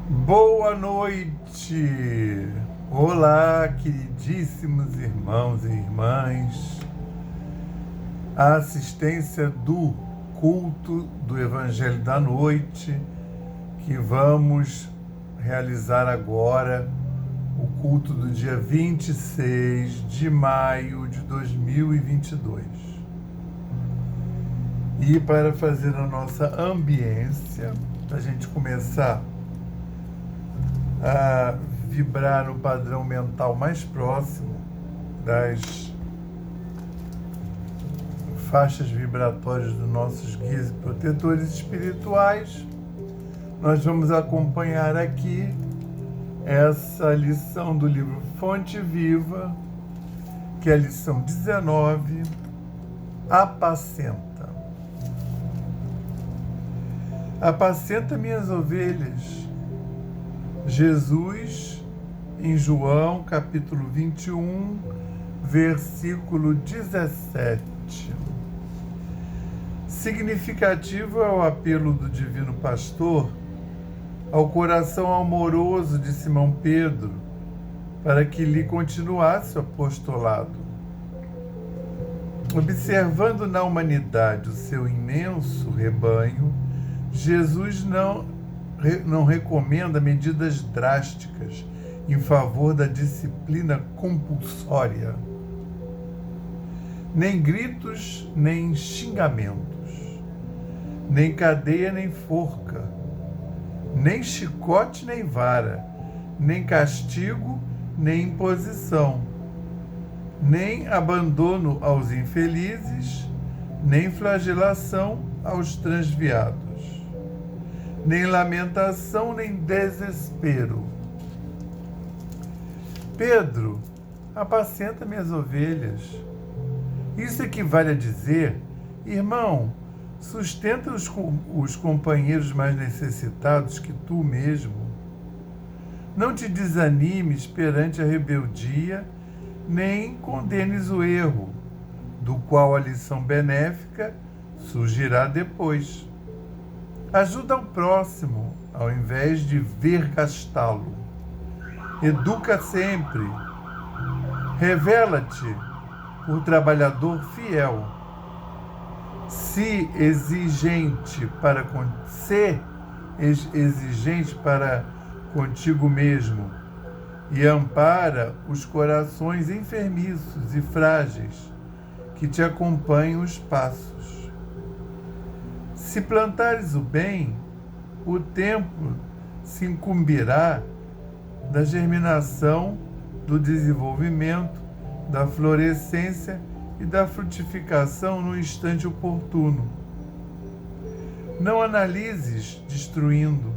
Boa noite! Olá, queridíssimos irmãos e irmãs. A assistência do culto do Evangelho da Noite, que vamos realizar agora, o culto do dia 26 de maio de 2022. E para fazer a nossa ambiência, para a gente começar a vibrar no padrão mental mais próximo das faixas vibratórias dos nossos guias e protetores espirituais, nós vamos acompanhar aqui essa lição do livro Fonte Viva, que é a lição 19, Apacenta. Apacenta minhas ovelhas. Jesus, em João, capítulo 21, versículo 17. Significativo é o apelo do Divino Pastor ao coração amoroso de Simão Pedro para que lhe continuasse o apostolado. Observando na humanidade o seu imenso rebanho, Jesus não recomenda medidas drásticas em favor da disciplina compulsória. Nem gritos, nem xingamentos, nem cadeia, nem forca, nem chicote, nem vara, nem castigo, nem imposição, nem abandono aos infelizes, nem flagelação aos transviados, nem lamentação, nem desespero. Pedro, apacenta minhas ovelhas. Isso equivale a dizer, irmão, sustenta os companheiros mais necessitados que tu mesmo. Não te desanimes perante a rebeldia, nem condenes o erro, do qual a lição benéfica surgirá depois. Ajuda o próximo, ao invés de vergastá-lo. Educa sempre. Revela-te por trabalhador fiel. Se exigente para contigo mesmo e ampara os corações enfermiços e frágeis que te acompanham os passos. Se plantares o bem, o tempo se incumbirá da germinação, do desenvolvimento, da florescência e da frutificação no instante oportuno. Não analises destruindo.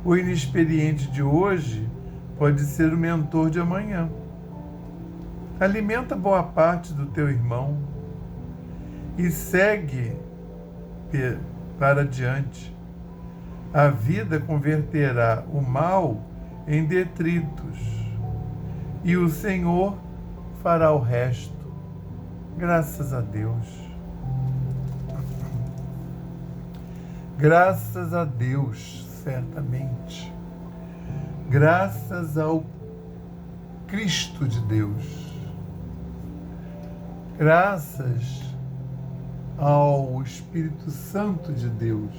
O inexperiente de hoje pode ser o mentor de amanhã. Alimenta boa parte do teu irmão e segue para diante. A vida converterá o mal em detritos e o Senhor fará o resto. Graças a Deus. Graças a Deus, certamente. Graças ao Cristo de Deus. Graças ao Espírito Santo de Deus.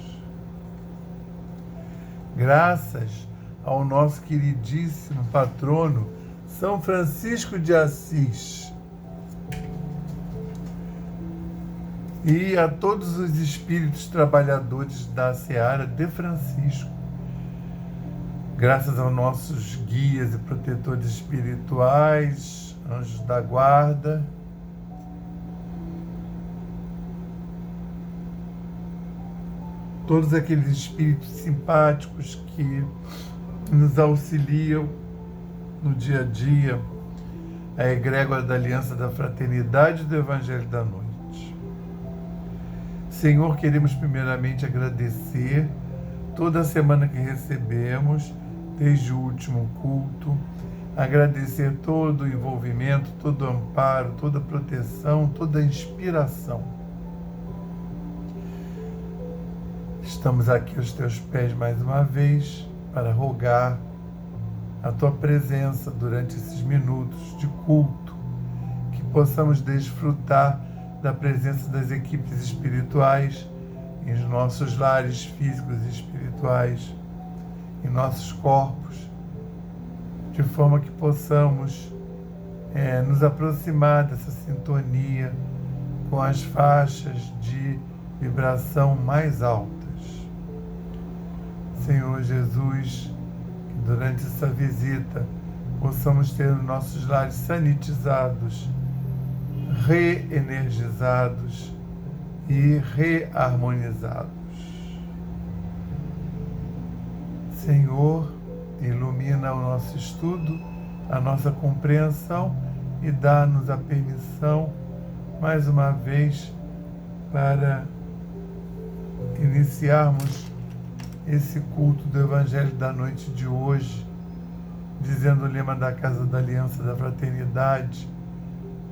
Graças ao nosso queridíssimo patrono, São Francisco de Assis. E a todos os espíritos trabalhadores da Seara de Francisco. Graças aos nossos guias e protetores espirituais, anjos da guarda, todos aqueles espíritos simpáticos que nos auxiliam no dia a dia, a egrégora da Aliança da Fraternidade e do Evangelho da Noite. Senhor, queremos primeiramente agradecer toda a semana que recebemos, desde o último culto, agradecer todo o envolvimento, todo o amparo, toda a proteção, toda a inspiração. Estamos aqui aos teus pés mais uma vez, para rogar a tua presença durante esses minutos de culto, que possamos desfrutar da presença das equipes espirituais em nossos lares físicos e espirituais, em nossos corpos, de forma que possamos nos aproximar dessa sintonia com as faixas de vibração mais altas. Senhor Jesus, que durante essa visita possamos ter os nossos lares sanitizados, reenergizados e reharmonizados. Senhor, ilumina o nosso estudo, a nossa compreensão e dá-nos a permissão, mais uma vez, para iniciarmos esse culto do Evangelho da noite de hoje, dizendo o lema da Casa da Aliança da Fraternidade,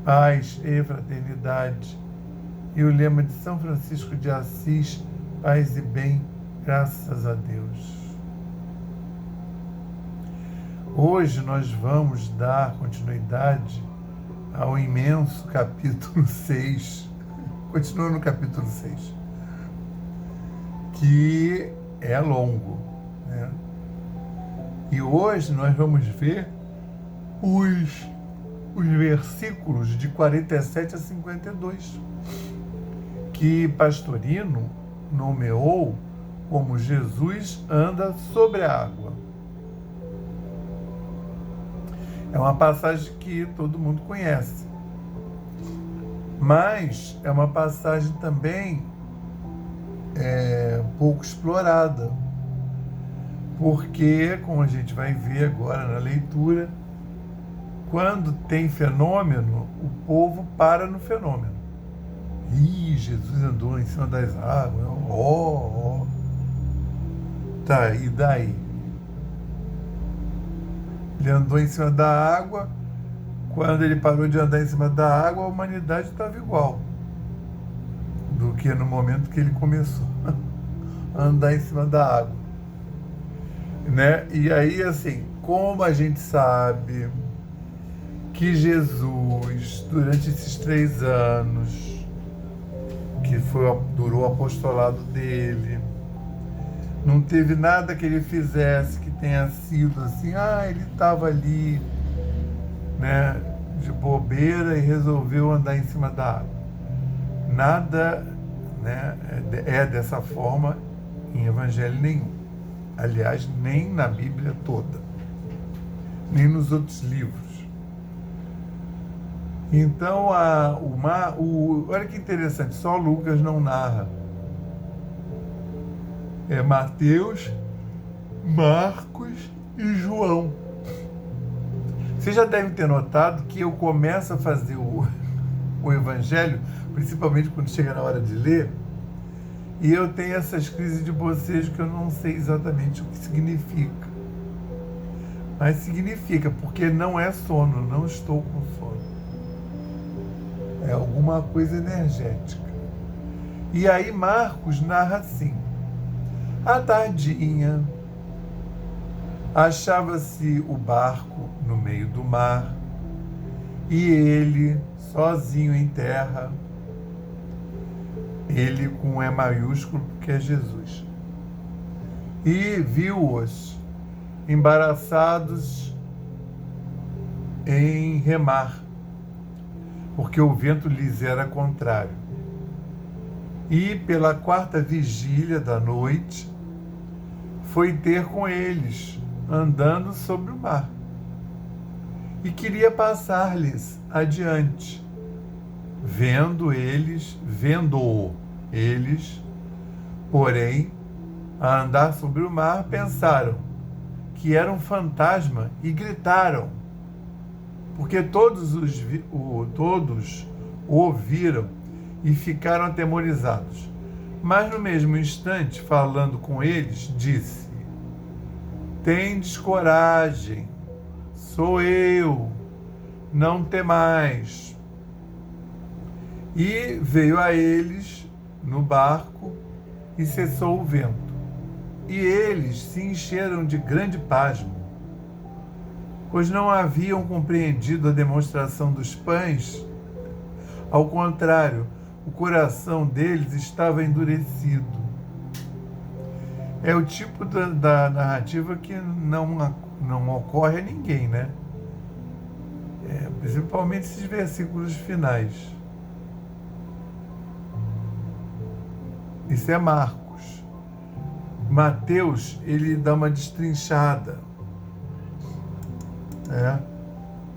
paz e fraternidade, e o lema de São Francisco de Assis, paz e bem, graças a Deus. Hoje nós vamos dar continuidade ao imenso capítulo 6, continua no capítulo 6, que é longo, né? E hoje nós vamos ver os versículos de 47 a 52, que Pastorino nomeou como Jesus anda sobre a água. É uma passagem que todo mundo conhece, mas é uma passagem também pouco explorada, porque, como a gente vai ver agora na leitura, quando tem fenômeno, o povo para no fenômeno. Ih, Jesus andou em cima das águas, Tá, e daí? Ele andou em cima da água. Quando ele parou de andar em cima da água, a humanidade estava igual do que no momento que ele começou a andar em cima da água, né? E aí, assim, como a gente sabe que Jesus, durante esses 3 anos que durou o apostolado dele, não teve nada que ele fizesse que tenha sido assim, ele estava ali, né, de bobeira e resolveu andar em cima da água. Nada, né, é dessa forma em evangelho nenhum. Aliás, nem na Bíblia toda, nem nos outros livros. Então, olha que interessante, só Lucas não narra. É Mateus, Marcos e João. Vocês já devem ter notado que eu começo a fazer o Evangelho, principalmente quando chega na hora de ler, e eu tenho essas crises de bocejo que eu não sei exatamente o que significa. Mas significa, porque não é sono, não estou com sono. É alguma coisa energética. E aí Marcos narra assim: à tardinha, achava-se o barco no meio do mar, e ele, sozinho em terra, ele com E maiúsculo, porque é Jesus, e viu-os embaraçados em remar, porque o vento lhes era contrário. E pela 4ª vigília da noite, foi ter com eles, andando sobre o mar, e queria passar-lhes adiante. Vendo-o eles, porém, a andar sobre o mar, pensaram que era um fantasma e gritaram, porque todos o viram e ficaram atemorizados. Mas no mesmo instante, falando com eles, disse: tendes coragem, sou eu, não temais. E veio a eles no barco e cessou o vento. E eles se encheram de grande pasmo, pois não haviam compreendido a demonstração dos pães. Ao contrário, o coração deles estava endurecido. É o tipo da narrativa que não ocorre a ninguém, né? Principalmente esses versículos finais. Isso é Marcos. Mateus, ele dá uma destrinchada.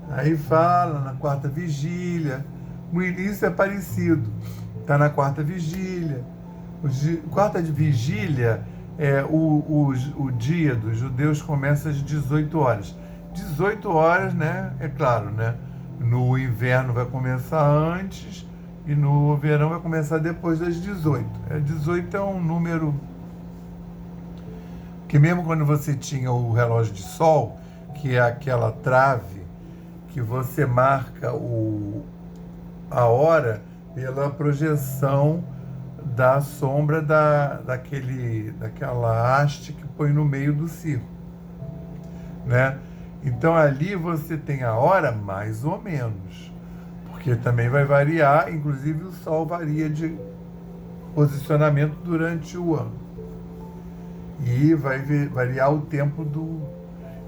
Aí fala na quarta vigília. O início é parecido. Está na quarta vigília. Quarta de vigília é o dia dos judeus começa às 18 horas. 18 horas, né? É claro, né? No inverno vai começar antes e no verão vai começar depois das 18. 18 é um número que mesmo quando você tinha o relógio de sol, que é aquela trave que você marca a hora pela projeção da sombra daquela haste que põe no meio do círculo, né? Então ali você tem a hora mais ou menos, porque também vai variar, inclusive o sol varia de posicionamento durante o ano. E vai variar o tempo do...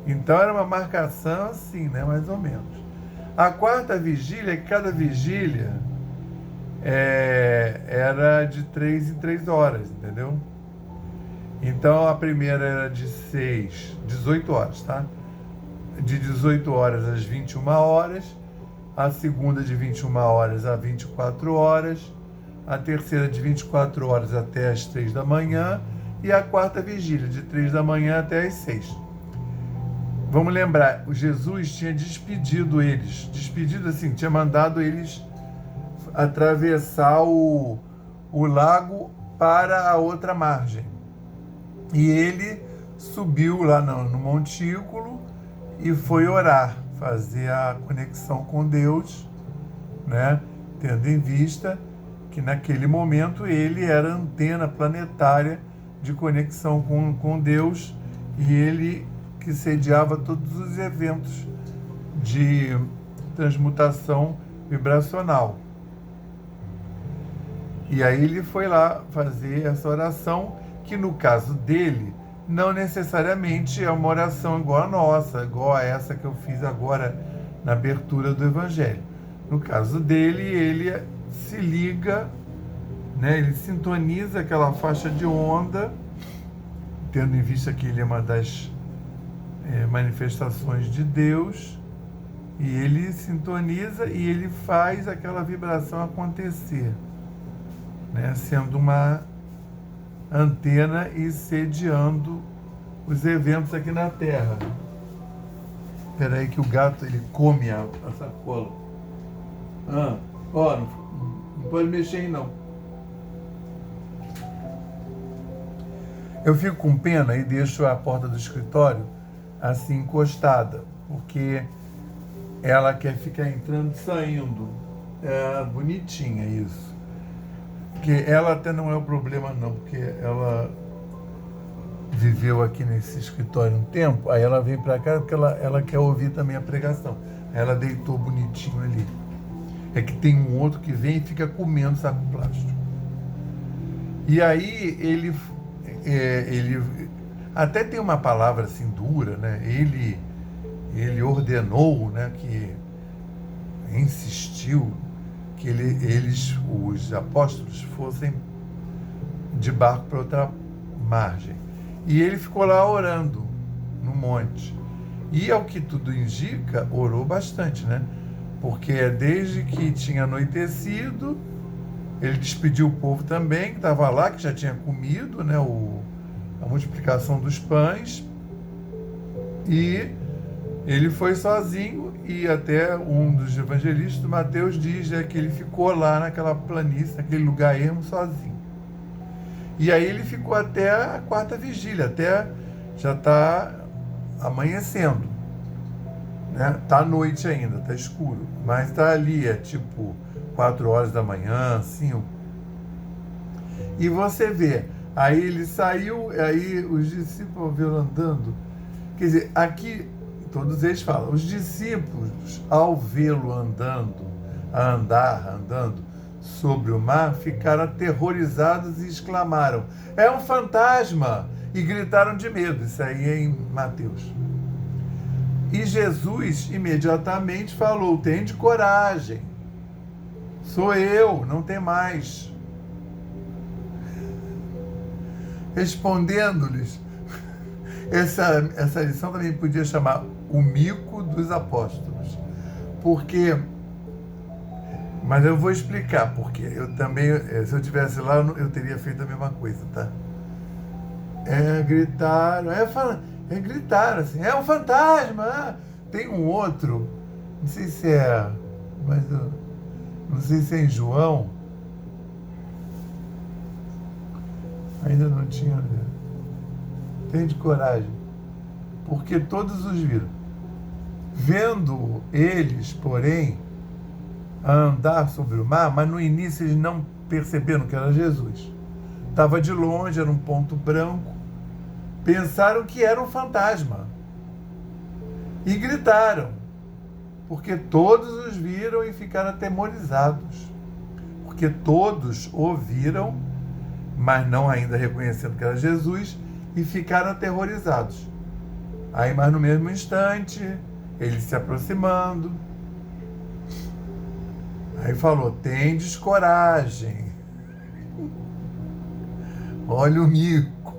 Então era uma marcação assim, né? Mais ou menos. A quarta vigília, cada vigília era de 3 em 3 horas, entendeu? Então a primeira era de 18 horas, tá? De 18 horas às 21 horas, a segunda de 21 horas a 24 horas, a terceira de 24 horas até as 3 da manhã e a quarta vigília de 3 da manhã até as 6. Vamos lembrar, o Jesus tinha despedido eles, assim, tinha mandado eles atravessar o lago para a outra margem. E ele subiu lá no montículo e foi orar, fazer a conexão com Deus, né? Tendo em vista que naquele momento ele era a antena planetária de conexão com Deus e ele que sediava todos os eventos de transmutação vibracional. E aí ele foi lá fazer essa oração, que no caso dele, não necessariamente é uma oração igual a nossa, igual a essa que eu fiz agora na abertura do Evangelho. No caso dele, ele se liga, né, ele sintoniza aquela faixa de onda, tendo em vista que ele é uma das manifestações de Deus, e ele sintoniza e ele faz aquela vibração acontecer, né, sendo uma antena e sediando os eventos aqui na Terra. Espera aí que o gato ele come a sacola. Não pode mexer aí não. Eu fico com pena e deixo a porta do escritório assim encostada, porque ela quer ficar entrando e saindo. É bonitinha isso. Porque ela até não é o problema não, porque ela viveu aqui nesse escritório um tempo, aí ela veio para cá porque ela quer ouvir também a pregação. Aí ela deitou bonitinho ali. É que tem um outro que vem e fica comendo saco plástico. E aí ele até tem uma palavra assim dura, né? Ele ordenou, né, que insistiu que os apóstolos, fossem de barco para outra margem. E ele ficou lá orando no monte. E ao que tudo indica, orou bastante, né? Porque desde que tinha anoitecido, ele despediu o povo também, que estava lá, que já tinha comido, né, a multiplicação dos pães. E ele foi sozinho, e até um dos evangelistas, Mateus, diz que ele ficou lá naquela planície, naquele lugar ermo, sozinho. E aí ele ficou até a quarta vigília, até já está amanhecendo, né? Está à noite ainda, está escuro, mas está ali, é tipo 4 horas da manhã, 5. E você vê, Aí ele saiu, aí os discípulos viram andando. Quer dizer, aqui todos eles falam, os discípulos, ao vê-lo andando sobre o mar, ficaram aterrorizados e exclamaram: é um fantasma! E gritaram de medo. Isso aí é em Mateus. E Jesus imediatamente falou: tende coragem, sou eu, não tem mais. Respondendo-lhes, essa lição também podia chamar o mico dos apóstolos, porque, mas eu vou explicar, porque eu também, se eu tivesse lá, eu teria feito a mesma coisa, tá? Gritaram assim, é um fantasma. Tem um outro, não sei se é, mas não sei se é em João, ainda não tinha. Tende coragem, porque todos os viram. Vendo eles, porém, a andar sobre o mar, mas no início eles não perceberam que era Jesus. Estava de longe, era um ponto branco. Pensaram que era um fantasma. E gritaram, porque todos os viram e ficaram atemorizados. Porque todos o viram, mas não ainda reconhecendo que era Jesus, e ficaram aterrorizados. Aí, mas no mesmo instante, ele se aproximando, aí falou: tendes coragem, olha o mico,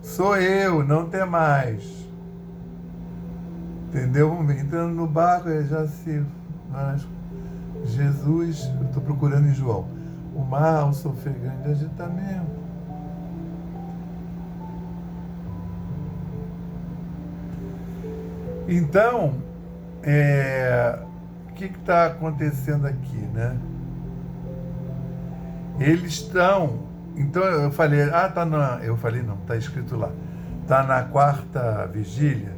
sou eu, não tem mais. Entendeu? Entrando no barco, ele já se... Jesus, eu estou procurando em João, o mar ao sofrer grande agitamento. Então, o que está acontecendo aqui, né? Eles estão... Então eu falei, está escrito lá, está na quarta vigília.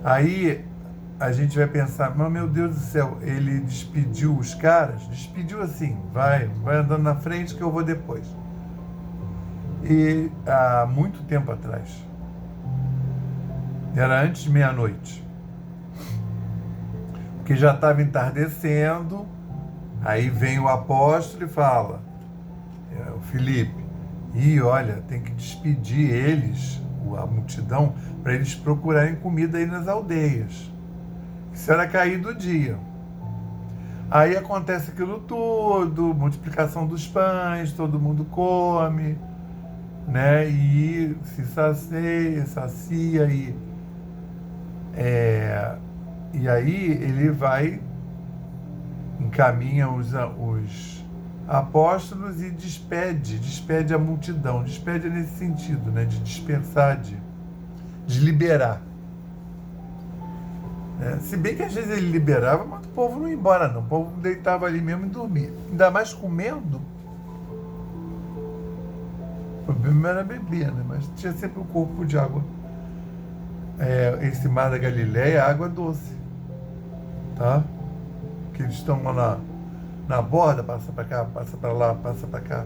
Aí a gente vai pensar, mas meu Deus do céu, ele despediu os caras? Despediu assim, vai andando na frente que eu vou depois. E há muito tempo atrás, era antes de meia-noite, porque já estava entardecendo, aí vem o apóstolo e fala, o Filipe, e olha, tem que despedir eles, a multidão, para eles procurarem comida aí nas aldeias. Isso era cair do dia. Aí acontece aquilo tudo, multiplicação dos pães, todo mundo come, né? E se sacia, e aí ele vai, encaminha os apóstolos e despede a multidão, despede nesse sentido, né? De dispersar, de liberar. Se bem que às vezes ele liberava, mas o povo não ia embora não, o povo deitava ali mesmo e dormia, ainda mais comendo. O problema era beber, né? Mas tinha sempre um corpo de água. Esse mar da Galileia é água doce, tá? Que eles estão lá na borda, passa para cá, passa para lá, passa para cá.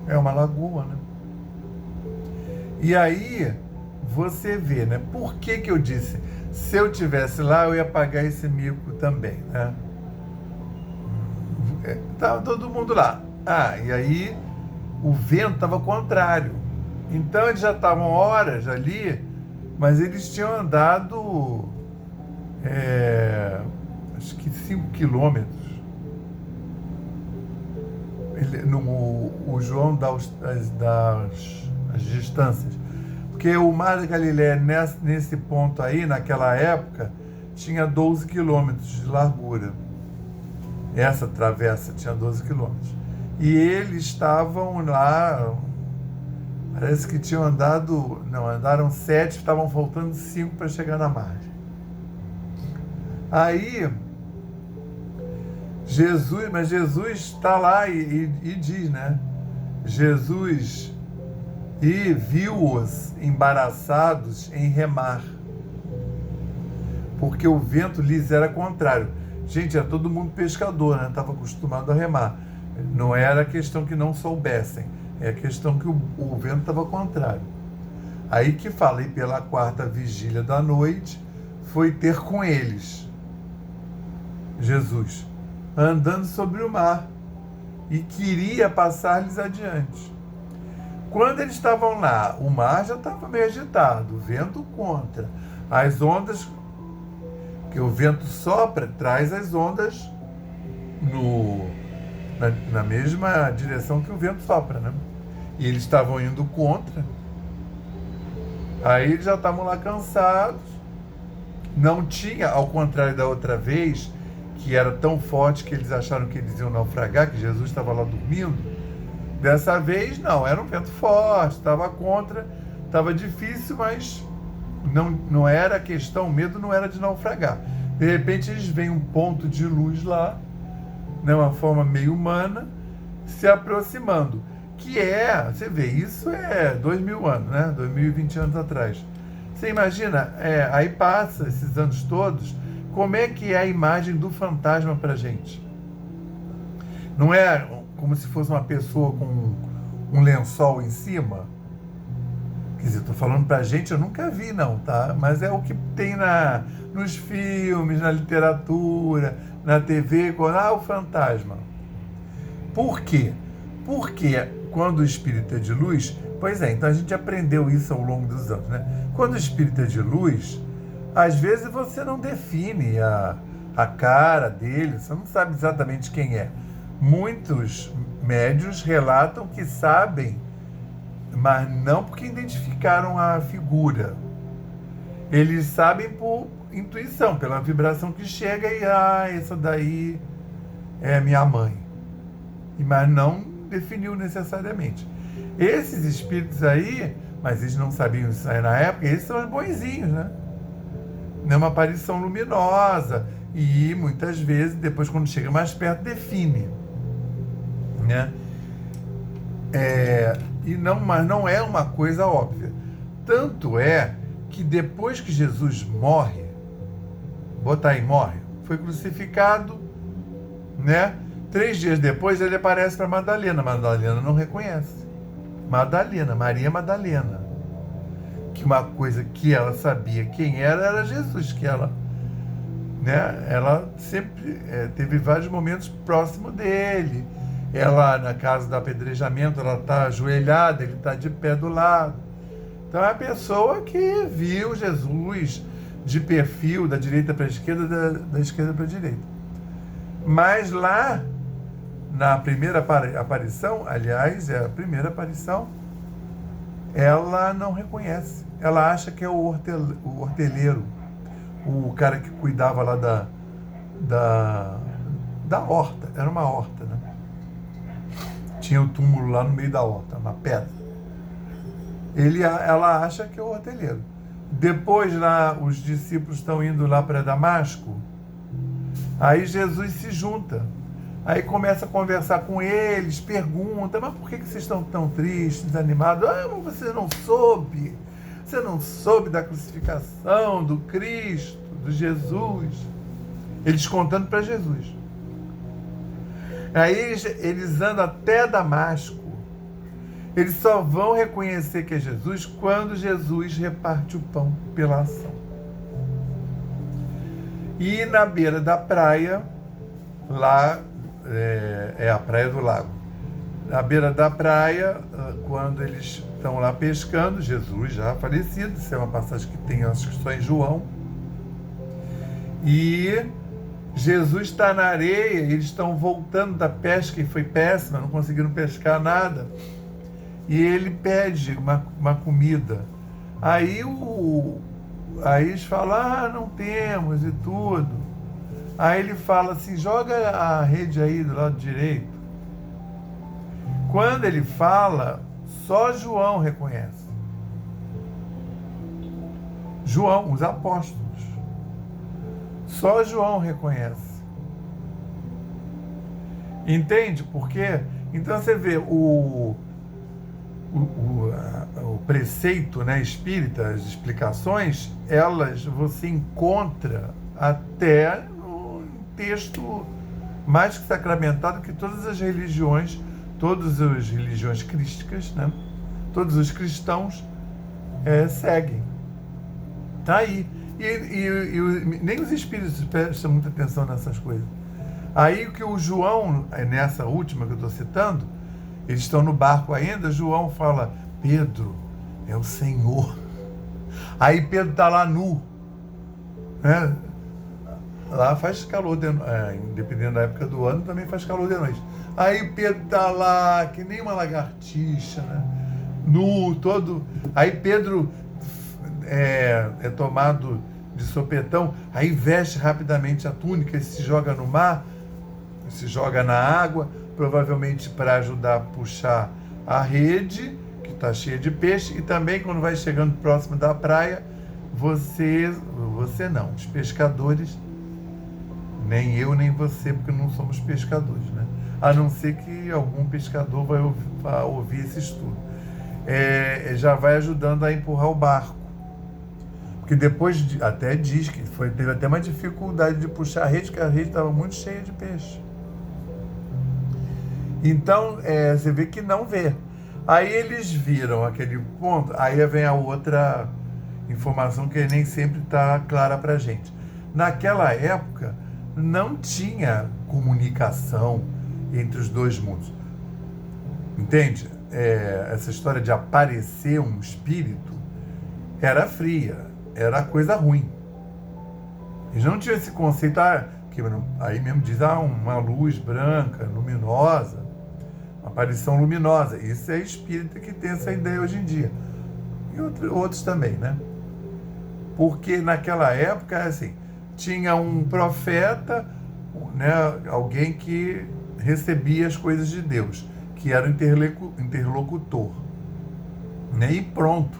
É uma lagoa, né? E aí você vê, né? Por que eu disse, se eu tivesse lá, eu ia pagar esse mico também, né? Tava todo mundo lá. E aí o vento estava contrário. Então eles já estavam horas ali, mas eles tinham andado acho que 5 quilômetros. O João dá as distâncias. Porque o Mar da Galileia, nesse ponto aí, naquela época, tinha 12 quilômetros de largura. Essa travessa tinha 12 quilômetros. E eles estavam lá, parece que tinham andaram 7, estavam faltando 5 para chegar na margem. Aí, Jesus está lá e diz, né? Jesus e viu-os embaraçados em remar, porque o vento lhes era contrário. Gente, era todo mundo pescador, né? Estava acostumado a remar. Não era questão que não soubessem. É a questão que o vento estava contrário. Aí que fala, e pela 4ª vigília da noite, foi ter com eles, Jesus, andando sobre o mar, e queria passar-lhes adiante. Quando eles estavam lá, o mar já estava meio agitado, o vento contra. As ondas, que o vento sopra, traz as ondas na mesma direção que o vento sopra, né? E eles estavam indo contra. Aí eles já estavam lá cansados. Não tinha, ao contrário da outra vez, que era tão forte que eles acharam que eles iam naufragar, que Jesus estava lá dormindo. Dessa vez, não, era um vento forte, estava contra, estava difícil, mas não era questão, o medo não era de naufragar. De repente, eles veem um ponto de luz lá, né, uma forma meio humana, se aproximando. Que você vê, isso é 2000 anos, né? 2020 anos atrás. Você imagina, aí passa esses anos todos, como é que é a imagem do fantasma para a gente? Não é como se fosse uma pessoa com um lençol em cima? Quer dizer, estou falando para a gente, eu nunca vi não, tá? Mas é o que tem nos filmes, na literatura, na TV, o fantasma. Por quê? Porque quando o espírito é de luz, pois é, então a gente aprendeu isso ao longo dos anos, né? Quando o espírito é de luz, às vezes você não define a cara dele, você não sabe exatamente quem é. Muitos médios relatam que sabem, mas não porque identificaram a figura. Eles sabem por intuição, pela vibração que chega e, essa daí é minha mãe. Mas não definiu necessariamente. Esses espíritos aí, mas eles não sabiam isso aí na época, eles são os bonzinhos, né? É uma aparição luminosa e muitas vezes, depois quando chega mais perto, define, né? Mas não é uma coisa óbvia. Tanto é que depois que Jesus morre, foi crucificado, né? 3 dias depois ele aparece para Madalena. Madalena não reconhece. Maria Madalena. Que uma coisa que ela sabia quem era Jesus, que ela, né? Ela sempre teve vários momentos próximo dele. Ela, na casa do apedrejamento, ela está ajoelhada, ele está de pé do lado. Então é a pessoa que viu Jesus de perfil, da direita para a esquerda, da esquerda para a direita. Mas lá, na primeira aparição, aliás, é a primeira aparição, ela não reconhece. Ela acha que é o horteleiro, o cara que cuidava lá da horta. Era uma horta, né? Tinha o túmulo lá no meio da horta, uma pedra. Ela acha que é o horteleiro. Depois, lá, os discípulos estão indo lá para Damasco. Aí Jesus se junta. Aí começa a conversar com eles, pergunta, mas por que vocês estão tão tristes, desanimados? Mas você não soube da crucificação, do Cristo, do Jesus. Eles contando para Jesus. Aí eles andam até Damasco. Eles só vão reconhecer que é Jesus quando Jesus reparte o pão pela ação. E na beira da praia, lá é a Praia do Lago. Na beira da praia, quando eles estão lá pescando, Jesus já falecido, isso é uma passagem que tem, acho que só em João, e Jesus está na areia, eles estão voltando da pesca, e foi péssima, não conseguiram pescar nada, e ele pede uma comida. Aí eles falam, não temos e tudo. Aí ele fala assim, joga a rede aí do lado direito. Quando ele fala, só João reconhece. João, os apóstolos. Só João reconhece. Entende por quê? Então você vê o preceito, né, espírita, as explicações, elas você encontra até no texto mais que sacramentado que todas as religiões todas as religiões crísticas, né? Todos os cristãos seguem. Tá aí. Nem os espíritos prestam muita atenção nessas coisas. Aí o que o João, nessa última que eu estou citando, eles estão no barco ainda, João fala, Pedro, é o Senhor. Aí Pedro está lá nu, né? Lá faz calor, dependendo da época do ano, também faz calor de noite. Aí Pedro está lá, que nem uma lagartixa, né? Nu, todo. Aí Pedro é tomado de sopetão, aí veste rapidamente a túnica e se joga no mar, se joga na água, provavelmente para ajudar a puxar a rede, que está cheia de peixe, e também quando vai chegando próximo da praia, você não, os pescadores, nem eu nem você, porque não somos pescadores, né? A não ser que algum pescador vai ouvir esse estudo. Já vai ajudando a empurrar o barco. Porque depois até diz que teve até uma dificuldade de puxar a rede, porque a rede estava muito cheia de peixe. Então, você vê que não vê. Aí eles viram aquele ponto, aí vem a outra informação que nem sempre está clara para a gente. Naquela época, não tinha comunicação entre os dois mundos. Entende? Essa história de aparecer um espírito era fria, era coisa ruim. Eles não tinham esse conceito, que aí mesmo diz, uma luz branca, luminosa, uma aparição luminosa. Isso é espírita que tem essa ideia hoje em dia. E outros também, né? Porque naquela época, assim, tinha um profeta, né, alguém que recebia as coisas de Deus, que era o interlocutor, né? E pronto.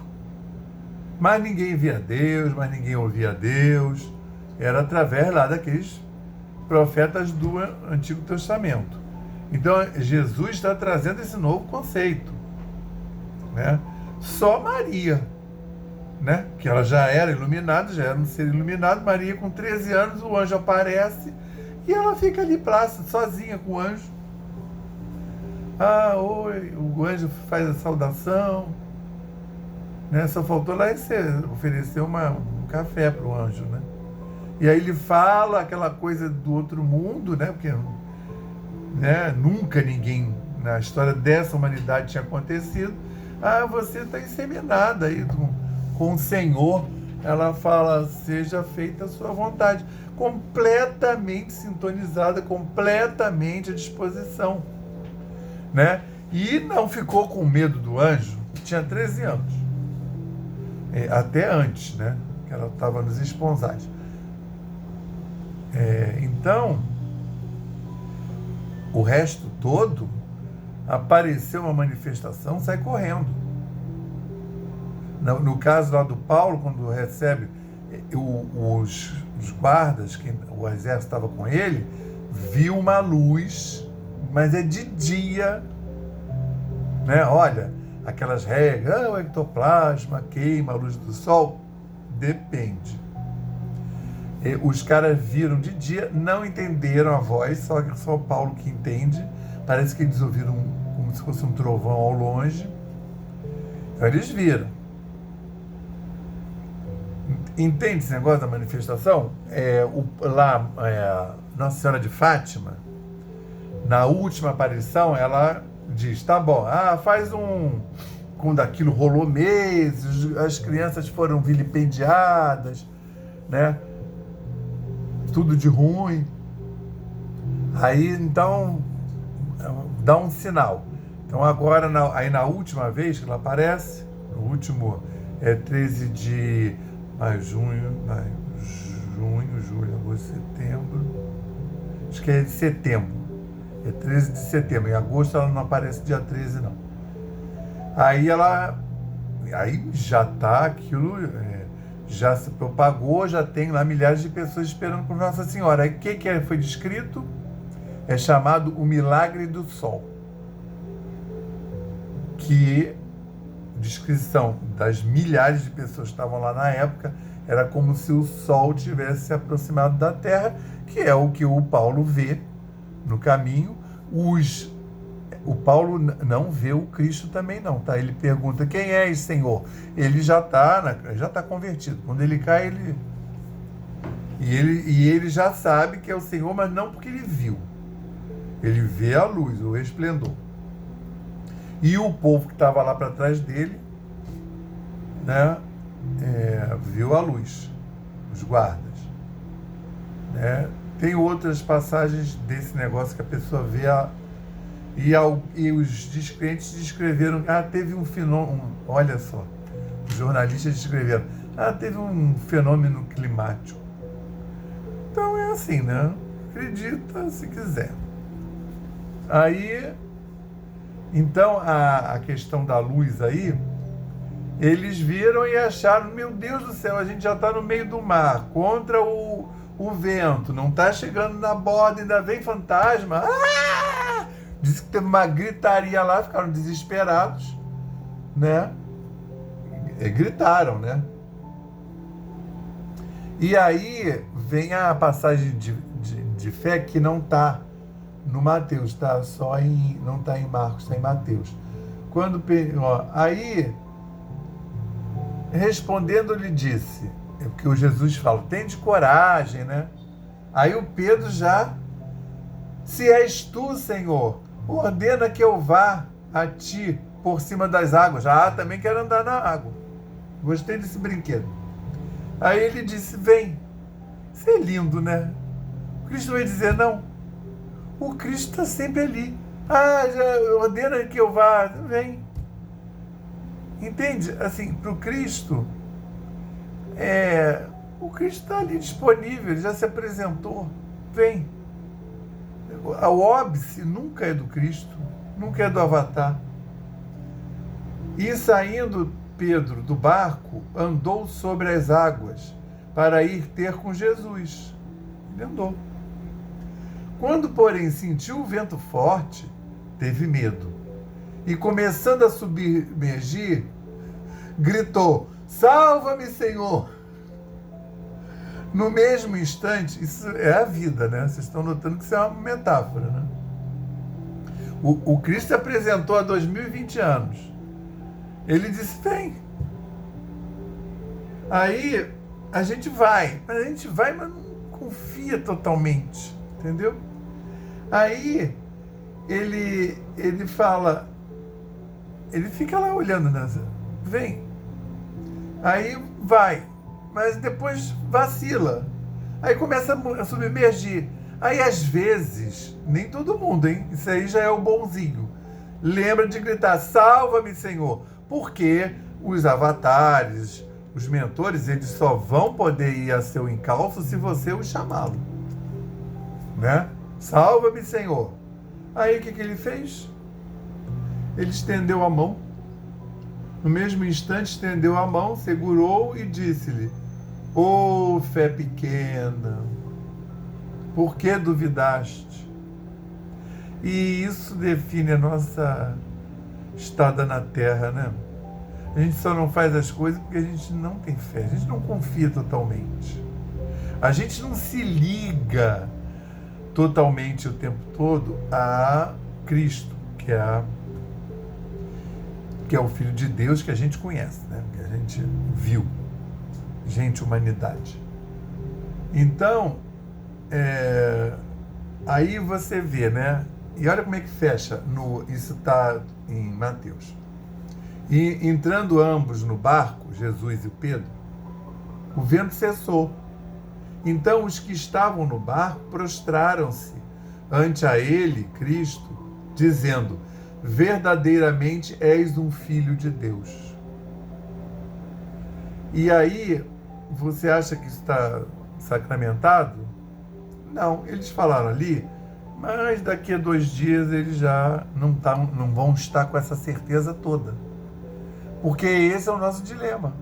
Mas ninguém via Deus, mas ninguém ouvia Deus. Era através lá daqueles profetas do Antigo Testamento. Então, Jesus está trazendo esse novo conceito, né? Só Maria, né? Que ela já era iluminada, já era um ser iluminado. Maria, com 13 anos, o anjo aparece e ela fica ali plácida, sozinha com o anjo. Oi, o anjo faz a saudação, né? Só faltou lá oferecer um café para o anjo, né? E aí ele fala aquela coisa do outro mundo, né? Porque, né, nunca ninguém na história dessa humanidade tinha acontecido. Você está inseminada aí com o Senhor. Ela fala, seja feita a sua vontade. Completamente sintonizada, completamente à disposição, né? E não ficou com medo do anjo, tinha 13 anos. Até antes, né? Que ela estava nos esponsais. Então, o resto todo, apareceu uma manifestação, sai correndo. No caso lá do Paulo, quando recebe os guardas, que o exército estava com ele, viu uma luz, mas é de dia, né? Olha, aquelas regras, o ectoplasma queima a luz do sol, depende. Os caras viram de dia, não entenderam a voz, só o Paulo que entende. Parece que eles ouviram como se fosse um trovão ao longe. Então eles viram. Entende esse negócio da manifestação? Nossa Senhora de Fátima, na última aparição, ela diz, tá bom, faz quando aquilo rolou meses, as crianças foram vilipendiadas, né? Tudo de ruim. Aí, então, dá um sinal. Então, agora, na última vez que ela aparece, no último 13 de junho, julho, agosto, setembro. Acho que é de setembro. É 13 de setembro. Em agosto ela não aparece dia 13, não. Aí já está aquilo, já se propagou, já tem lá milhares de pessoas esperando por Nossa Senhora. Aí o que foi descrito? É chamado o milagre do sol. Que descrição das milhares de pessoas que estavam lá na época, era como se o sol tivesse se aproximado da Terra, que é o que o Paulo vê no caminho. Os o Paulo não vê o Cristo também não, tá? Ele pergunta, quem é esse Senhor? Ele já está convertido. Quando ele cai, ele já sabe que é o Senhor, mas não porque ele viu. Ele vê a luz, o esplendor. E o povo que estava lá para trás dele, né, viu a luz, os guardas. Né? Tem outras passagens desse negócio que a pessoa vê e os descrentes descreveram, teve um fenômeno, olha só, os jornalistas descreveram, teve um fenômeno climático. Então é assim, né? Acredita se quiser. Aí, então a questão da luz aí, eles viram e acharam, meu Deus do céu, a gente já está no meio do mar, contra o vento, não está chegando na borda, ainda vem fantasma. Diz que teve uma gritaria lá, ficaram desesperados, né? Gritaram, né? E aí vem a passagem de fé que não está no Mateus, tá? Não está em Marcos, está em Mateus. Aí, respondendo, lhe disse, que o Jesus fala, tende coragem, né? Aí o Pedro já, se és tu, Senhor, ordena que eu vá a ti por cima das águas. Também quero andar na água. Gostei desse brinquedo. Aí ele disse, vem. Isso é lindo, né? O Cristo vai dizer não. O Cristo está sempre ali. Já ordena que eu vá. Vem. Entende? Assim, para o Cristo, o Cristo está ali disponível, ele já se apresentou. Vem. O óbice nunca é do Cristo, nunca é do Avatar. E saindo Pedro do barco, andou sobre as águas para ir ter com Jesus. Ele andou. Quando, porém, sentiu o vento forte, teve medo. E começando a submergir, gritou, salva-me, Senhor! No mesmo instante, isso é a vida, né? Vocês estão notando que isso é uma metáfora, né? O Cristo se apresentou há 2020 anos. Ele disse, vem. Aí a gente vai, mas não confia totalmente, entendeu? Aí ele fala, ele fica lá olhando, né? Vem. Aí vai, mas depois vacila. Aí começa a submergir. Aí às vezes, nem todo mundo, hein? Isso aí já é o bonzinho. Lembra de gritar, salva-me, Senhor. Porque os avatares, os mentores, eles só vão poder ir a seu encalço se você os chamá-lo. Né? Salva-me, Senhor. Aí o que ele fez? Ele estendeu a mão. No mesmo instante, estendeu a mão, segurou e disse-lhe, ô fé pequena, por que duvidaste? E isso define a nossa estada na terra, né? A gente só não faz as coisas porque a gente não tem fé, a gente não confia totalmente. A gente não se liga totalmente o tempo todo a Cristo, que é o Filho de Deus que a gente conhece, né? Que a gente viu. Gente, humanidade. Então, aí você vê, né? E olha como é que fecha, isso está em Mateus. E entrando ambos no barco, Jesus e Pedro, o vento cessou. Então os que estavam no barco prostraram-se ante a ele, Cristo, dizendo, verdadeiramente és um filho de Deus. E aí, você acha que isso está sacramentado? Não, eles falaram ali, mas daqui a 2 dias eles já não vão estar com essa certeza toda. Porque esse é o nosso dilema.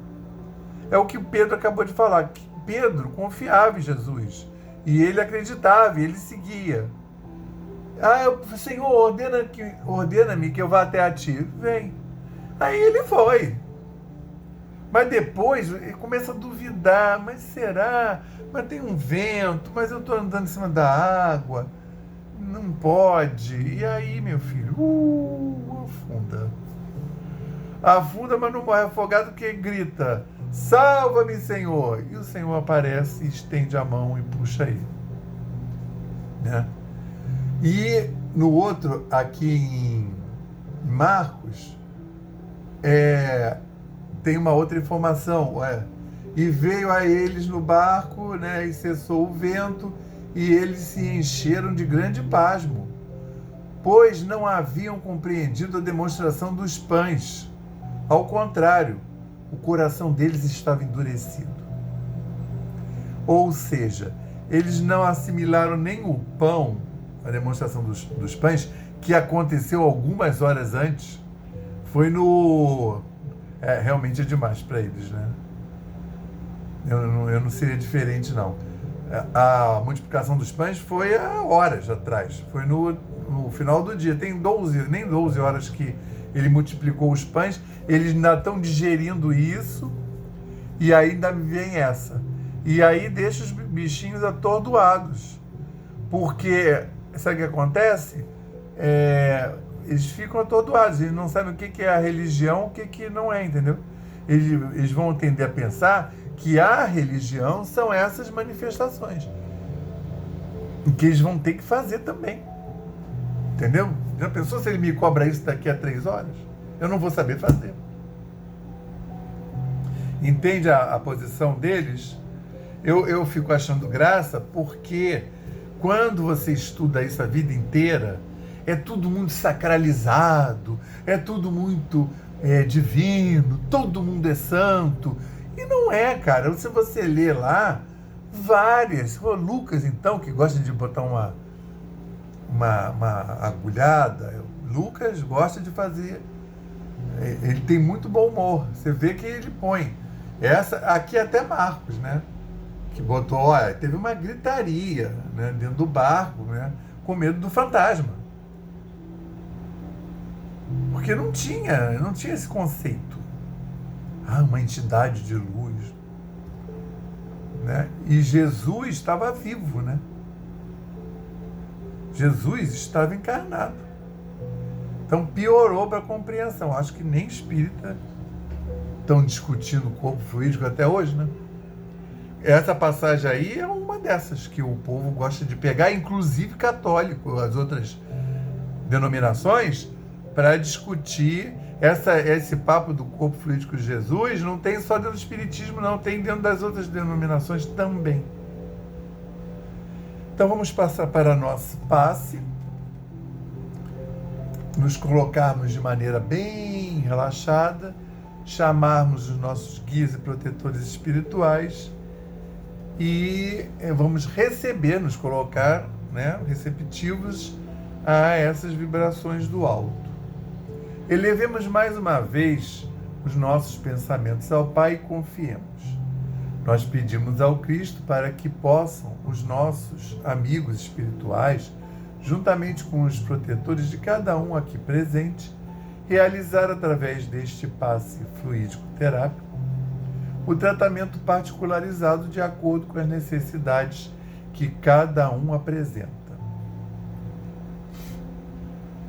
É o que Pedro acabou de falar. Que Pedro confiava em Jesus. E ele acreditava, e ele seguia. Senhor, ordena-me que eu vá até a ti. Vem. Aí ele foi. Mas depois ele começa a duvidar. Mas será? Mas tem um vento, mas eu estou andando em cima da água. Não pode. E aí, meu filho? Afunda. Afunda, mas não morre afogado, porque grita: salva-me, Senhor! E o Senhor aparece, estende a mão e puxa ele. Né? E no outro, aqui em Marcos, tem uma outra informação. E veio a eles no barco, né, e cessou o vento, e eles se encheram de grande pasmo, pois não haviam compreendido a demonstração dos pães. Ao contrário, o coração deles estava endurecido. Ou seja, eles não assimilaram nem o pão, a demonstração dos pães, que aconteceu algumas horas antes. Foi no... realmente é demais para eles, né? Eu não seria diferente, não. A multiplicação dos pães foi há horas atrás. Foi no final do dia. Tem nem 12 horas que ele multiplicou os pães. Eles ainda estão digerindo isso. E aí ainda vem essa. E aí deixa os bichinhos atordoados. Porque, sabe o que acontece? Eles ficam atordoados. Eles não sabem o que é a religião, o que não é, entendeu? Eles vão tender a pensar que a religião são essas manifestações. E que eles vão ter que fazer também. Entendeu? Já pensou se ele me cobra isso daqui a 3 horas? Eu não vou saber fazer. Entende a posição deles? Eu fico achando graça porque quando você estuda isso a vida inteira, é tudo muito sacralizado, é tudo muito divino, todo mundo é santo. E não é, cara. Se você ler lá, várias. Se for Lucas, então, que gosta de botar uma agulhada, Lucas gosta de fazer. Ele tem muito bom humor. Você vê que ele põe. Aqui até Marcos, né? Que botou, olha, teve uma gritaria, né, dentro do barco, né? Com medo do fantasma. Porque não tinha esse conceito. Uma entidade de luz, né? E Jesus estava vivo, né? Jesus estava encarnado. Então piorou para a compreensão. Acho que nem espírita estão discutindo o corpo fluídico até hoje, né? Essa passagem aí é uma dessas que o povo gosta de pegar, inclusive católico, as outras denominações, para discutir esse papo do corpo fluídico de Jesus. Não tem só dentro do espiritismo, não, tem dentro das outras denominações também. Então vamos passar para nosso passe, nos colocarmos de maneira bem relaxada, chamarmos os nossos guias e protetores espirituais e vamos receber, nos colocar, né, receptivos a essas vibrações do alto. Elevemos mais uma vez os nossos pensamentos ao Pai e confiemos. Nós pedimos ao Cristo para que possam os nossos amigos espirituais, juntamente com os protetores de cada um aqui presente, realizar através deste passe fluídico terápico o tratamento particularizado de acordo com as necessidades que cada um apresenta.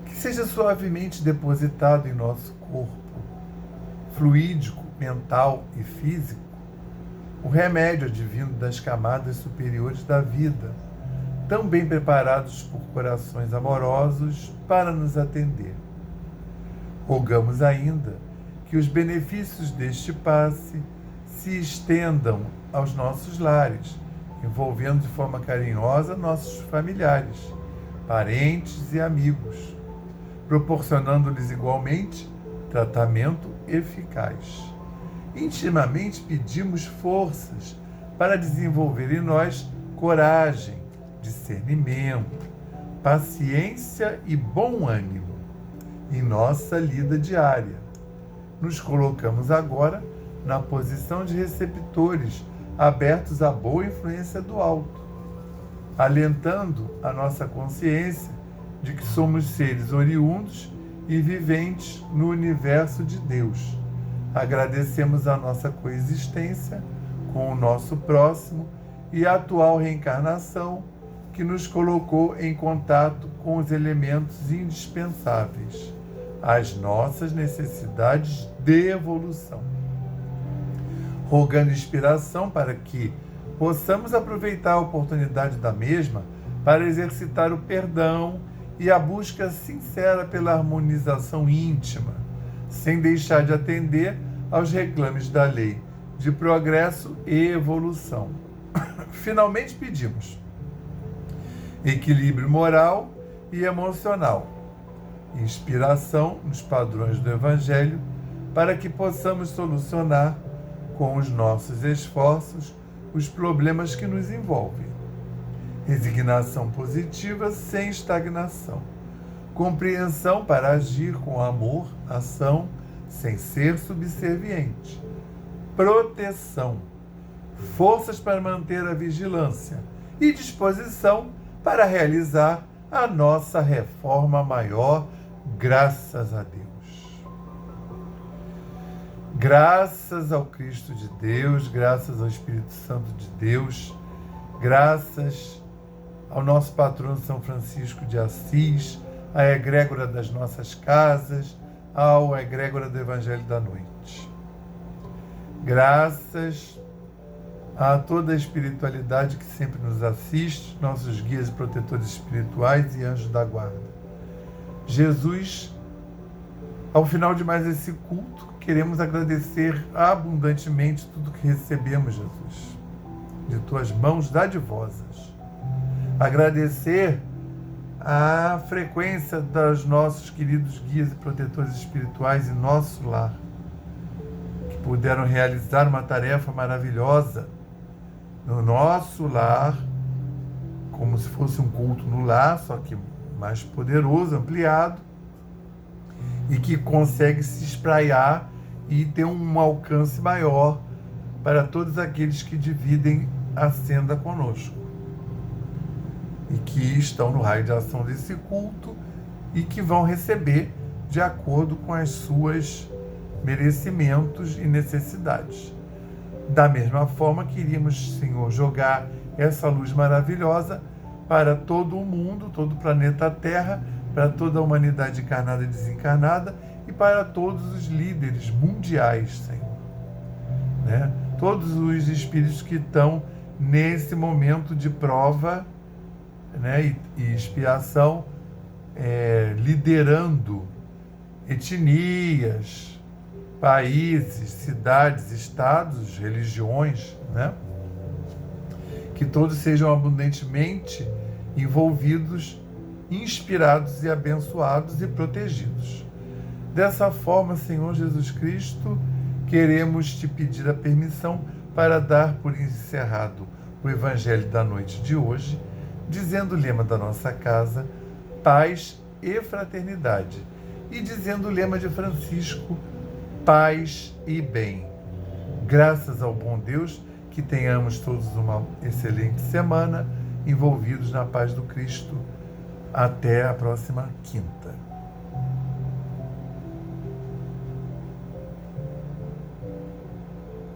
Que seja suavemente depositado em nosso corpo, fluídico, mental e físico, o remédio advindo das camadas superiores da vida, tão bem preparados por corações amorosos para nos atender. Rogamos ainda que os benefícios deste passe se estendam aos nossos lares, envolvendo de forma carinhosa nossos familiares, parentes e amigos, proporcionando-lhes igualmente tratamento eficaz. Intimamente pedimos forças para desenvolver em nós coragem, discernimento, paciência e bom ânimo em nossa lida diária. Nos colocamos agora na posição de receptores abertos à boa influência do alto, alentando a nossa consciência de que somos seres oriundos e viventes no universo de Deus. Agradecemos a nossa coexistência com o nosso próximo e a atual reencarnação que nos colocou em contato com os elementos indispensáveis às nossas necessidades de evolução, rogando inspiração para que possamos aproveitar a oportunidade da mesma para exercitar o perdão e a busca sincera pela harmonização íntima, sem deixar de atender aos reclames da lei de progresso e evolução. Finalmente pedimos equilíbrio moral e emocional, inspiração nos padrões do Evangelho, para que possamos solucionar com os nossos esforços os problemas que nos envolvem. Resignação positiva sem estagnação. Compreensão para agir com amor, ação, sem ser subserviente. Proteção. Forças para manter a vigilância. E disposição para realizar a nossa reforma maior, graças a Deus. Graças ao Cristo de Deus, graças ao Espírito Santo de Deus, graças ao nosso patrono São Francisco de Assis, à egrégora das nossas casas, ao egrégora do Evangelho da Noite. Graças a toda a espiritualidade que sempre nos assiste, nossos guias e protetores espirituais e anjos da guarda. Jesus, ao final de mais esse culto, queremos agradecer abundantemente tudo que recebemos, Jesus, de tuas mãos dadivosas. Agradecer a frequência dos nossos queridos guias e protetores espirituais em nosso lar, que puderam realizar uma tarefa maravilhosa no nosso lar, como se fosse um culto no lar, só que mais poderoso, ampliado, e que consegue se espraiar e ter um alcance maior para todos aqueles que dividem a senda conosco e que estão no raio de ação desse culto e que vão receber de acordo com as suas merecimentos e necessidades. Da mesma forma, queríamos, Senhor, jogar essa luz maravilhosa para todo o mundo, todo o planeta Terra, para toda a humanidade encarnada e desencarnada e para todos os líderes mundiais, Senhor. Né? Todos os espíritos que estão nesse momento de prova, né, e expiação, liderando etnias, países, cidades, estados, religiões, né? Que todos sejam abundantemente envolvidos, inspirados e abençoados e protegidos. Dessa forma, Senhor Jesus Cristo, queremos te pedir a permissão para dar por encerrado o Evangelho da noite de hoje, dizendo o lema da nossa casa, paz e fraternidade, e dizendo o lema de Francisco, paz e bem. Graças ao bom Deus, que tenhamos todos uma excelente semana, envolvidos na paz do Cristo. Até a próxima quinta.